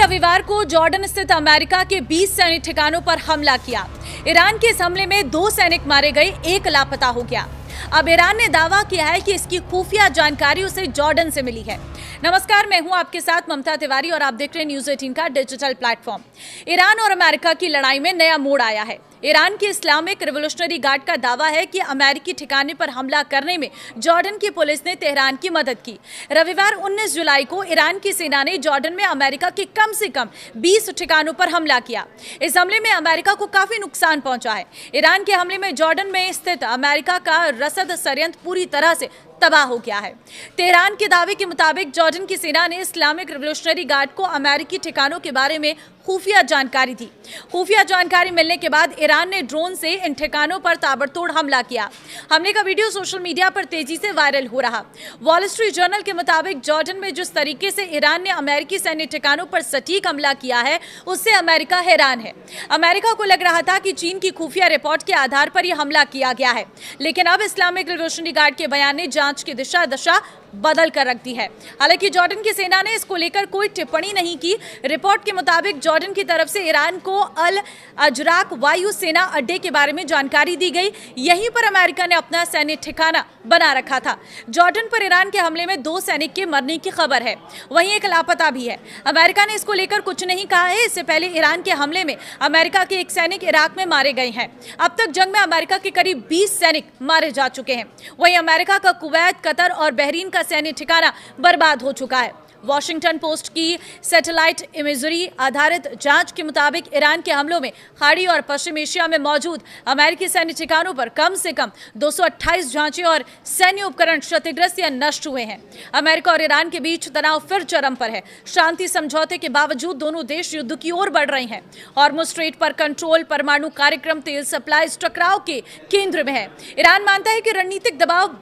रविवार को जॉर्डन स्थित अमेरिका के 20 सैनिक ठिकानों पर हमला किया। ईरान के इस हमले में 2 सैनिक मारे गए, 1 लापता हो गया। अब ईरान ने दावा किया है कि इसकी खुफिया जानकारी उसे जॉर्डन से मिली है। नमस्कार, मैं हूं आपके साथ ममता तिवारी और आप देख रहे हैं न्यूज़ 18 का डिजिटल प्लेटफॉर्म। ईरान और अमेरिका की लड़ाई में नया मोड़ आया है। ईरान की इस्लामिक रिवोल्यूशनरी गार्ड का दावा है कि अमेरिकी ठिकाने पर हमला करने में जॉर्डन की पुलिस ने तेहरान की मदद की। रविवार 19 जुलाई को ईरान की सेना ने जॉर्डन में अमेरिका के कम से कम 20 ठिकानों पर हमला किया। इस हमले में अमेरिका को काफी नुकसान पहुंचा है। ईरान के हमले में जॉर्डन में स्थित अमेरिका का रसद संयंत्र पूरी तरह से तबाह हो गया है। तेहरान के दावे के मुताबिक जॉर्डन की सेना ने इस्लामिक रिवोल्यूशनरी गार्ड को अमेरिकी ठिकानों के बारे में खुफिया जानकारी दी। खुफिया जानकारी मिलने के बाद ईरान ने ड्रोन से इन ठिकानों पर ताबड़तोड़ हमला किया। हमले का वीडियो सोशल मीडिया पर तेजी से वायरल हो रहा। वॉल स्ट्रीट जर्नल के मुताबिक जॉर्डन में जिस तरीके से ईरान ने अमेरिकी सैन्य ठिकानों पर सटीक हमला किया है, उससे अमेरिका हैरान है। अमेरिका को लग रहा था कि चीन की खुफिया रिपोर्ट के आधार पर यह हमला किया गया है, लेकिन अब इस्लामिक रिवोल्यूशनरी गार्ड के बयान ने जांच की दशा बदल कर रख दी है। हालांकि जॉर्डन की सेना ने इसको लेकर कोई टिप्पणी नहीं की। रिपोर्ट के मुताबिक जॉर्डन की तरफ से ईरान को अल अजराक वायु सेना अड्डे के बारे में जानकारी दी गई। यहीं पर अमेरिका ने अपना सैन्य ठिकाना बना रखा था। जॉर्डन पर ईरान के हमले में 2 सैनिक के मरने की खबर है, वहीं 1 लापता भी है। अमेरिका ने इसको लेकर कुछ नहीं कहा है। इससे पहले ईरान के हमले में अमेरिका के 1 सैनिक इराक में मारे गए हैं। अब तक जंग में अमेरिका के करीब 20 सैनिक मारे जा चुके हैं। वहीं अमेरिका का कुवैत, कतर और बहरीन का सैन्य ठिकाना बर्बाद हो चुका है। वॉशिंगटन पोस्ट की सैटेलाइट इमेजरी आधारित जांच के मुताबिक ईरान के हमलों में खाड़ी और पश्चिम एशिया में मौजूद अमेरिकी सैन्य ठिकानों पर कम से कम 228 जांचें और सैन्य उपकरण क्षतिग्रस्त या नष्ट हुए हैं। अमेरिका और ईरान के बीच तनाव फिर चरम पर है। शांति समझौते के बावजूद दोनों देश युद्ध की ओर बढ़ रहे हैं। हॉर्मुज़ स्ट्रेट पर कंट्रोल, परमाणु कार्यक्रम, तेल सप्लाई टकराव के केंद्र में है। ईरान मानता है कि रणनीतिक दबाव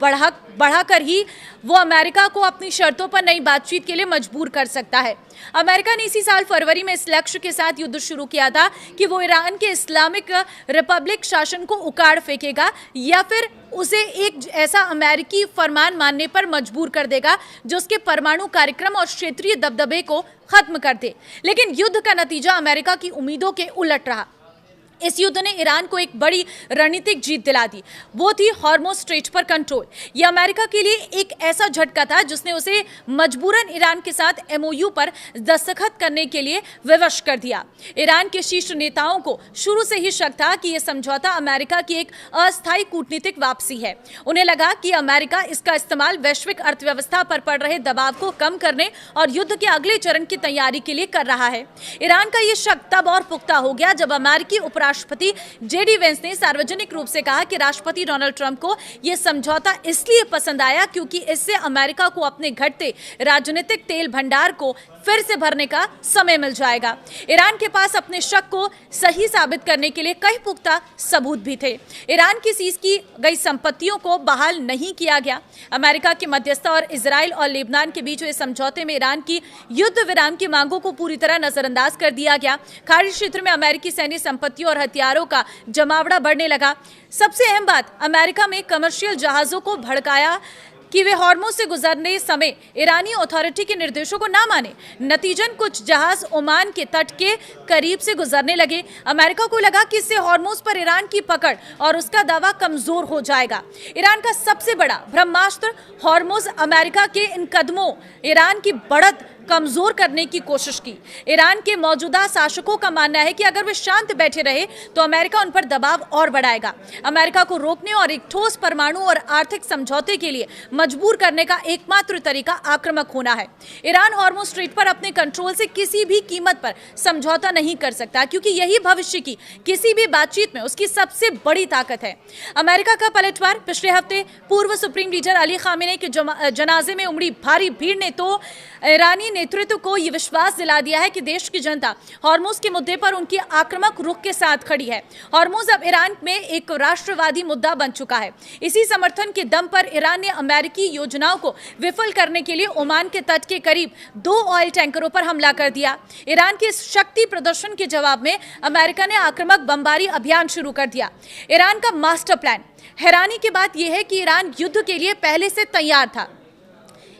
बढ़ाकर ही वो अमेरिका को अपनी शर्तों पर नई बातचीत के लिए मजबूर कर सकता है। अमेरिका ने इसी साल फरवरी में इस लक्ष्य के साथ युद्ध शुरू किया था कि वो ईरान के इस्लामिक रिपब्लिक शासन को उखाड़ फेंकेगा या फिर उसे एक ऐसा अमेरिकी फरमान मानने पर मजबूर कर देगा जो उसके परमाणु कार्यक्रम और क्षेत्रीय दबदबे को खत्म कर दे। लेकिन युद्ध का नतीजा अमेरिका की उम्मीदों के उलट रहा। इस युद्ध ने ईरान को एक बड़ी रणनीतिक जीत दिला दी। वो थी हॉर्मुज़ स्ट्रेट पर कंट्रोल। यह अमेरिका के लिए एक ऐसा झटका था जिसने उसे मजबूरन ईरान के साथ MOU पर दस्तखत करने के लिए विवश कर दिया। ईरान के शीर्ष नेताओं को शुरू से ही शक था कि यह समझौता अमेरिका की एक अस्थायी कूटनीतिक वापसी है। उन्हें लगा कि अमेरिका इसका इस्तेमाल वैश्विक अर्थव्यवस्था पर पड़ रहे दबाव को कम करने और युद्ध के अगले चरण की तैयारी के लिए कर रहा है। ईरान का यह शक तब और पुख्ता हो गया जब अमेरिकी राष्ट्रपति JD वेंस ने सार्वजनिक रूप से कहा कि राष्ट्रपति डोनाल्ड ट्रंप को यह समझौता इसलिए पसंद आया क्योंकि इससे अमेरिका को अपने घटते राजनीतिक तेल भंडार को फिर से भरने का समय मिल जाएगा। ईरान के पास अपने शक को सही साबित करने के लिए कई पुख्ता सबूत भी थे। ईरान की सीज की गई संपत्तियों को बहाल नहीं किया गया। अमेरिका की मध्यस्थता और इजराइल और लेबनान के बीच हुए समझौते में ईरान की युद्ध विराम की मांगों को पूरी तरह नजरअंदाज कर दिया गया। खाड़ी क्षेत्र में अमेरिकी सैन्य संपत्तियों और हथियारों का जमावड़ा बढ़ने लगा। सबसे अहम बात, अमेरिका में कमर्शियल जहाजों को भड़काया कि वे हॉर्मुज़ से गुजरने समय ईरानी अथॉरिटी के निर्देशों को ना माने। नतीजन कुछ जहाज ओमान के तट के करीब से गुजरने लगे। अमेरिका को लगा कि इससे हॉर्मुज़ पर ईरान की पकड़ और उसका दावा कमजोर हो जाएगा। ईरान का सबसे बड़ा ब्रह्मास्त्र हॉर्मुज़ अमेरिका के इन कदमों ईरान की बढ़त कमजोर करने की कोशिश की। ईरान के मौजूदा शासकों का मानना है कि अगर वे शांत बैठे रहे तो अमेरिका उन पर दबाव और बढ़ाएगा। अमेरिका को रोकने और एक ठोस परमाणु और आर्थिक समझौते के लिए मजबूर करने का एकमात्र तरीका आक्रामक होना है। ईरान हॉर्मुज़ स्ट्रेट पर अपने कंट्रोल से किसी भी कीमत पर समझौता नहीं कर सकता क्योंकि यही भविष्य की किसी भी बातचीत में उसकी सबसे बड़ी ताकत है। अमेरिका का पलटवार, पिछले हफ्ते पूर्व सुप्रीम लीडर अली खामेनी के जनाजे में उमड़ी भारी भीड़ ने तो ईरानी नेतृत्व को यह विश्वास दिला दिया है कि देश की जनता हॉर्मुज़ के मुद्दे पर उनकी आक्रामक रुख के साथ खड़ी है। हॉर्मुज़ अब ईरान में एक राष्ट्रवादी मुद्दा बन चुका है। इसी समर्थन के दम पर ईरान ने अमेरिकी योजनाओं को विफल करने के लिए ओमान के तट के करीब 2 ऑयल टैंकरों पर हमला कर दिया। ईरान के इस शक्ति प्रदर्शन के जवाब में अमेरिका ने आक्रामक बमबारी अभियान शुरू कर दिया। ईरान का मास्टर प्लान। हैरानी की बात यह है कि ईरान युद्ध के लिए पहले से तैयार था।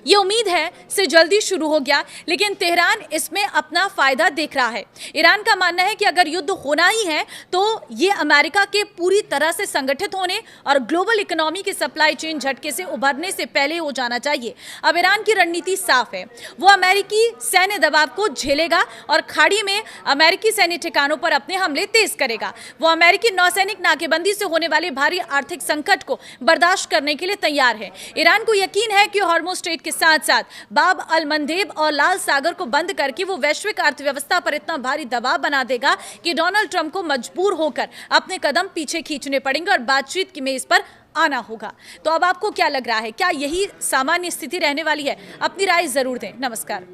ये उम्मीद है से जल्दी शुरू हो गया, लेकिन तेहरान इसमें अपना फायदा देख रहा है। ईरान का मानना है कि अगर युद्ध होना ही है तो ये अमेरिका के पूरी तरह से संगठित होने और ग्लोबल इकोनॉमी के सप्लाई चेन झटके से उभरने से पहले हो जाना चाहिए। अब ईरान की रणनीति साफ है, वो अमेरिकी सैन्य दबाव को झेलेगा और खाड़ी में अमेरिकी सैन्य ठिकानों पर अपने हमले तेज करेगा। वो अमेरिकी नौसैनिक नाकेबंदी से होने वाले भारी आर्थिक संकट को बर्दाश्त करने के लिए तैयार है। ईरान को यकीन है कि हॉर्मुज़ स्ट्रेट के साथ साथ बाब अल मंदेब और लाल सागर को बंद करके वो वैश्विक अर्थव्यवस्था पर इतना भारी दबाव बना देगा कि डोनाल्ड ट्रंप को मजबूर होकर अपने कदम पीछे खींचने पड़ेंगे और बातचीत की मेज पर आना होगा। तो अब आपको क्या लग रहा है, क्या यही सामान्य स्थिति रहने वाली है? अपनी राय जरूर दें। नमस्कार।